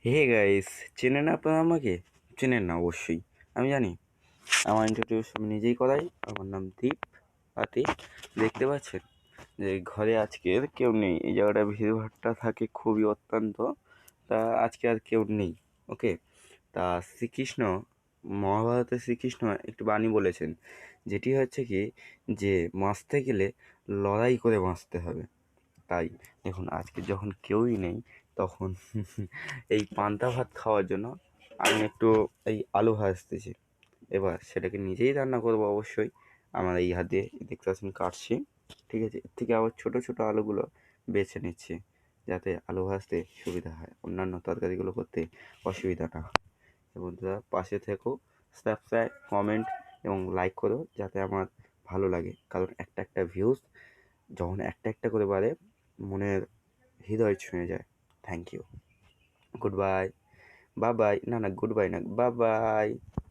Hey guys, চেনেন আপনারা আমাকে? চেনেন না অবশ্যই, আমি জানি। আমার ইন্ট্রোডিউস আমি নিজেই করাই। আমার নাম দীপ পাতি। দেখতে পাচ্ছেন যে ঘরে আজকে কেউ নেই, এই জায়গাটা ভিড়ভাট্টা থাকে খুবই অত্যন্ত। তা আজকে আর কেউ নেই। ওকে। তা শ্রীকৃষ্ণ, মহাভারতে শ্রীকৃষ্ণ একটি বাণী বলেছেন, যেটি হচ্ছে কি, যে বাঁচতে গেলে লড়াই করে বাঁচতে হবে। তাই দেখুন, আজকে যখন কেউই নেই, তখন এই পান্তা ভাত খাওয়ার জন্য আমি একটু এই আলু ভাজতেছি। এবার সেটাকে নিজেই রান্না করবো অবশ্যই। আমার এই হাত দিয়ে দেখতে পাচ্ছেন কাটছি। ঠিক আছে, এর থেকে আবার ছোটো ছোটো আলুগুলো বেছে নিচ্ছি, যাতে আলু ভাজতে সুবিধা হয়, অন্যান্য তরকারিগুলো করতে অসুবিধা না হয়। তো বন্ধুরা, পাশে থেকো, সাবস্ক্রাইব, কমেন্ট এবং লাইক করো, যাতে আমার ভালো লাগে। কারণ একটা একটা ভিউজ যখন একটা একটা করে বাড়ে, মনের হৃদয় ছুঁয়ে যায়। Thank you. Good bye. বা বাই, না না, গুড বাই না, বা বাই।